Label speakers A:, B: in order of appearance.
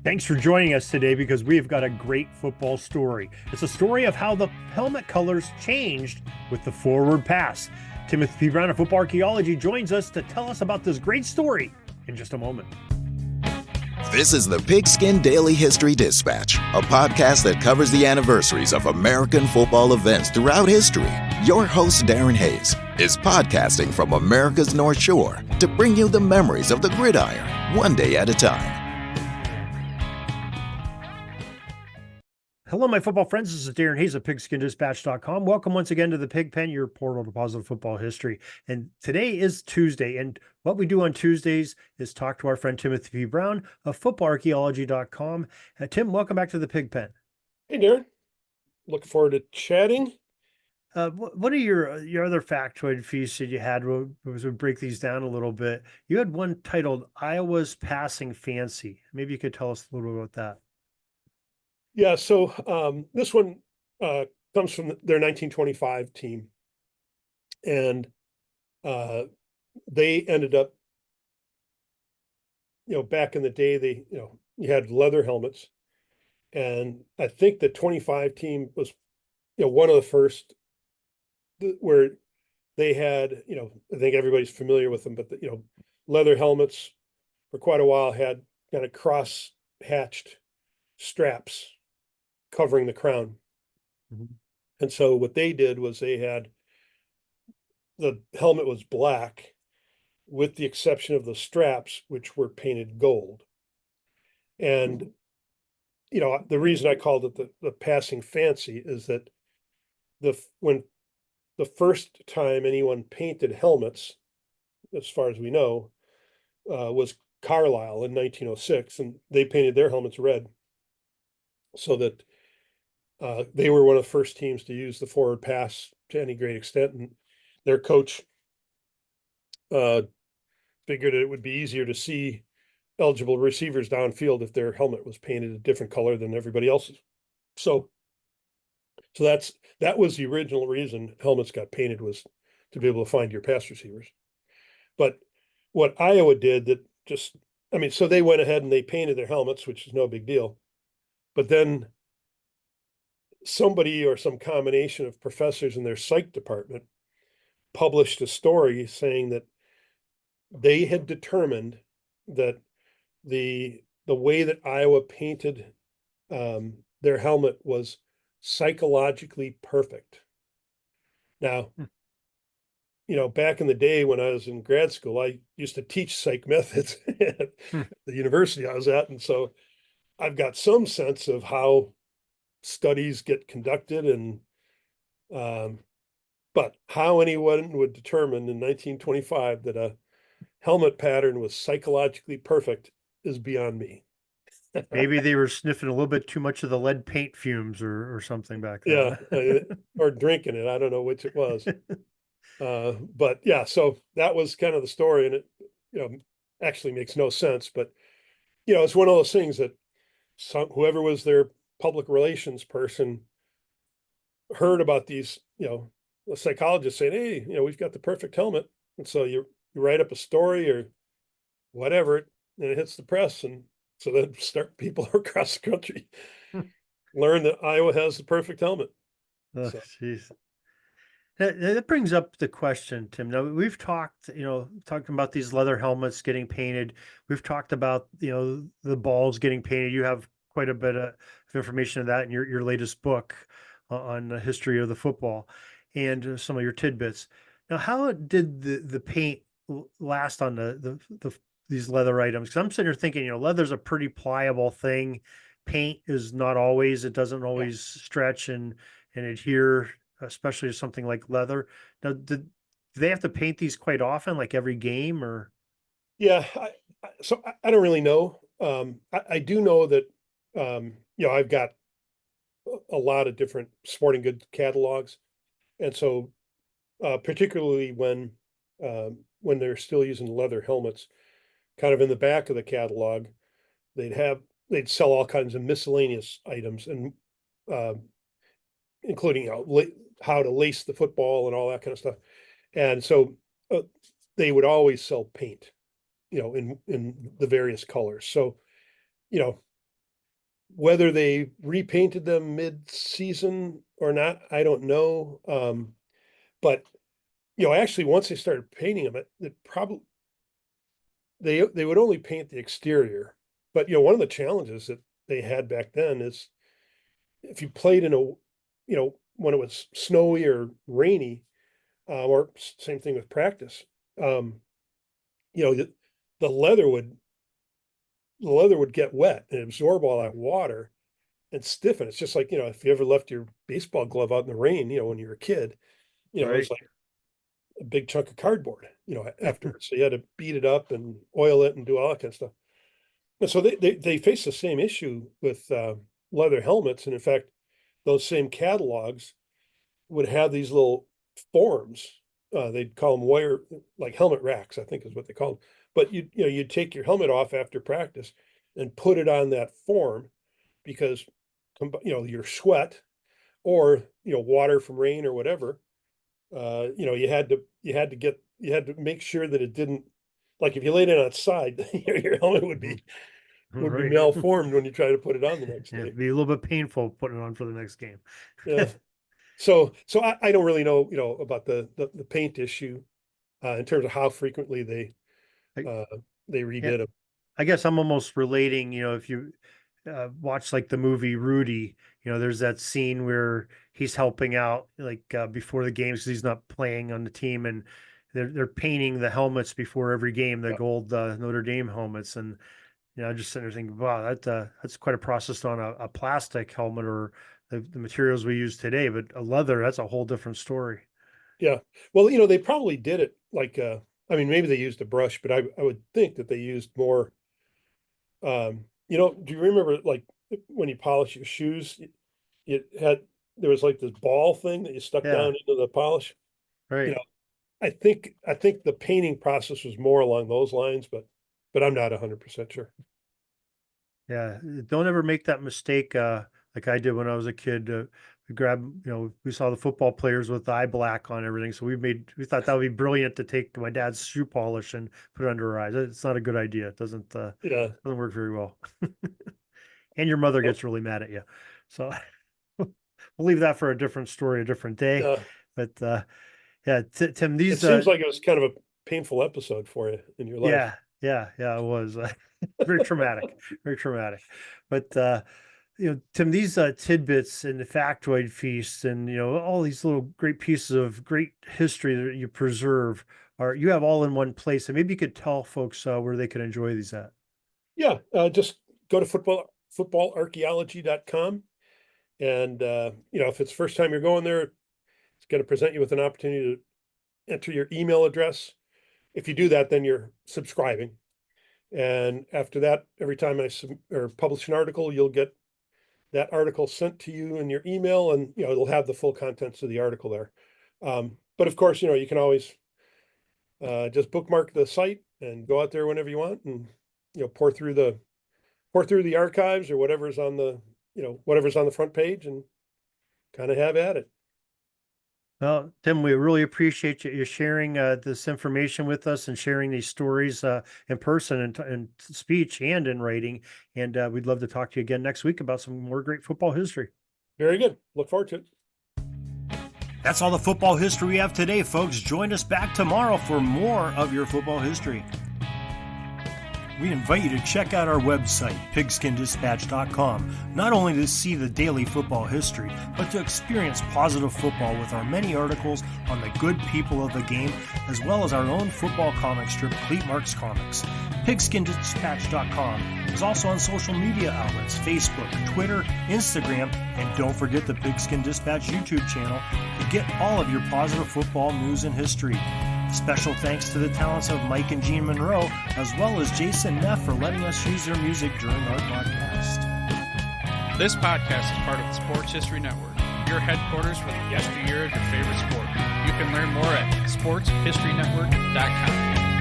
A: Thanks for joining us today because we've got a great football story. It's a story of how the helmet colors changed with the forward pass. Timothy P. Brown of Football Archaeology joins us to tell us about this great story in just a moment.
B: This is the Pigskin Daily History Dispatch, a podcast that covers the anniversaries of American football events throughout history. Your host, Darren Hayes, is podcasting from America's North Shore to bring you the memories of the gridiron, one day at a time.
A: Hello, my football friends. This is Darren Hayes of pigskindispatch.com. Welcome once again to the Pig Pen, your portal to positive football history. And today is Tuesday. And what we do on Tuesdays is talk to our friend Timothy P. Brown of footballarchaeology.com. Tim, welcome back to the Pig Pen.
C: Hey, Darren. Looking forward to chatting.
A: What are your other factoid feasts that you had? As we break these down a little bit, you had one titled Iowa's Passing Fancy. Maybe you could tell us a little bit about that.
C: Yeah, so this one comes from their 1925 team. And they ended up, back in the day, you had leather helmets. And I think the 25 team was, one of the first where they had, I think everybody's familiar with them, but, leather helmets for quite a while had kind of cross-hatched straps covering the crown.
A: Mm-hmm.
C: And so what they did was the helmet was black with the exception of the straps, which were painted gold. And, the reason I called it the passing fancy is that when the first time anyone painted helmets, as far as we know, was Carlisle in 1906, and they painted their helmets red so that they were one of the first teams to use the forward pass to any great extent. And their coach figured it would be easier to see eligible receivers downfield if their helmet was painted a different color than everybody else's. So that was the original reason helmets got painted, was to be able to find your pass receivers. But what Iowa did so they went ahead and they painted their helmets, which is no big deal. But then somebody or some combination of professors in their psych department published a story saying that they had determined that the way that Iowa painted their helmet was psychologically perfect. Now, back in the day when I was in grad school, I used to teach psych methods at the university I was at. And so I've got some sense of how studies get conducted, and but how anyone would determine in 1925 that a helmet pattern was psychologically perfect is beyond me.
A: Maybe they were sniffing a little bit too much of the lead paint fumes or something back then.
C: Yeah, or drinking it. I don't know which it was. But yeah, so that was kind of the story, and it actually makes no sense. But it's one of those things that whoever was their public relations person heard about these, a psychologist saying, hey, we've got the perfect helmet. And so you write up a story or whatever, and it hits the press. And so then people across the country learn that Iowa has the perfect helmet.
A: Oh, jeez. That brings up the question, Tim. Now we've talking about these leather helmets getting painted. We've talked about, the balls getting painted. You have quite a bit of information of that in your latest book on the history of the football and some of your tidbits. Now, how did the paint last on these leather items? Because I'm sitting here thinking, leather's a pretty pliable thing. Paint is not always. It doesn't always stretch and adhere, especially to something like leather. Now, do they have to paint these quite often, like every game, or?
C: Yeah, I don't really know. I do know that I've got a lot of different sporting goods catalogs, and so particularly when they're still using leather helmets, kind of in the back of the catalog, they'd sell all kinds of miscellaneous items, and including how to lace the football and all that kind of stuff. And so they would always sell paint, in the various colors. So, Whether they repainted them mid-season or not, I don't know. But actually, once they started painting them, it probably they would only paint the exterior. But one of the challenges that they had back then is if you played in when it was snowy or rainy, or same thing with practice, the leather would get wet and absorb all that water and stiffen. It's just like, if you ever left your baseball glove out in the rain, when you were a kid, it
A: Right.
C: was like a big chunk of cardboard, afterwards. So you had to beat it up and oil it and do all that kind of stuff. And so they face the same issue with leather helmets. And in fact, those same catalogs would have these little forms. They'd call them wire, like helmet racks, I think is what they called them. But you'd take your helmet off after practice and put it on that form because your sweat or water from rain or whatever, you had to make sure that it didn't, like if you laid it on its side, your helmet would be
A: Right.
C: malformed when you try to put it on the next
A: Yeah,
C: day.
A: it'd be a little bit painful putting it on for the next game.
C: Yeah. So I don't really know, about the paint issue in terms of how frequently they redid
A: Yeah.
C: them.
A: I guess I'm almost relating, if you watch like the movie Rudy, there's that scene where he's helping out like before the games because he's not playing on the team, and they're painting the helmets before every game, the
C: Yeah.
A: gold Notre Dame helmets, and just sitting there thinking, wow, that's quite a process on a plastic helmet or the materials we use today, but a leather, that's a whole different story.
C: Yeah. Well, they probably did it like, maybe they used a brush, but I would think that they used more. Do you remember like when you polish your shoes, there was like this ball thing that you stuck
A: Yeah,
C: down into the polish.
A: right.
C: I think the painting process was more along those lines, but I'm not 100% sure.
A: Yeah, don't ever make that mistake like I did when I was a kid. We grabbed, we saw the football players with eye black on everything, so we thought that would be brilliant to take my dad's shoe polish and put it under our eyes. It's not a good idea. It doesn't
C: Yeah.
A: work very well. And your mother
C: Oh,
A: gets really mad at you. So we'll leave that for a different story, a different day.
C: yeah.
A: But yeah, Tim,
C: It
A: these
C: seems like it was kind of a painful episode for you in your life.
A: yeah, it was very traumatic, very traumatic. But Tim, these tidbits and the factoid feasts and all these little great pieces of great history that you preserve you have all in one place, and maybe you could tell folks where they can enjoy these at.
C: Yeah. Just go to footballarchaeology.com. And, if it's the first time you're going there, it's going to present you with an opportunity to enter your email address. If you do that, then you're subscribing. And after that, every time I publish an article, you'll get that article sent to you in your email, and it'll have the full contents of the article there. But of course, you can always just bookmark the site and go out there whenever you want, and pour through the archives or whatever's on the front page, and kind of have at it.
A: Well, Tim, we really appreciate you sharing this information with us and sharing these stories in person and in speech and in writing. And we'd love to talk to you again next week about some more great football history.
C: Very good. Look forward to it.
A: That's all the football history we have today, folks. Join us back tomorrow for more of your football history. We invite you to check out our website, pigskindispatch.com, not only to see the daily football history, but to experience positive football with our many articles on the good people of the game, as well as our own football comic strip, Cleat Marks Comics. Pigskindispatch.com is also on social media outlets, Facebook, Twitter, Instagram, and don't forget the Pigskin Dispatch YouTube channel to get all of your positive football news and history. Special thanks to the talents of Mike and Gene Monroe, as well as Jason Neff for letting us use their music during our podcast.
D: This podcast is part of the Sports History Network, your headquarters for the yesteryear of your favorite sport. You can learn more at sportshistorynetwork.com.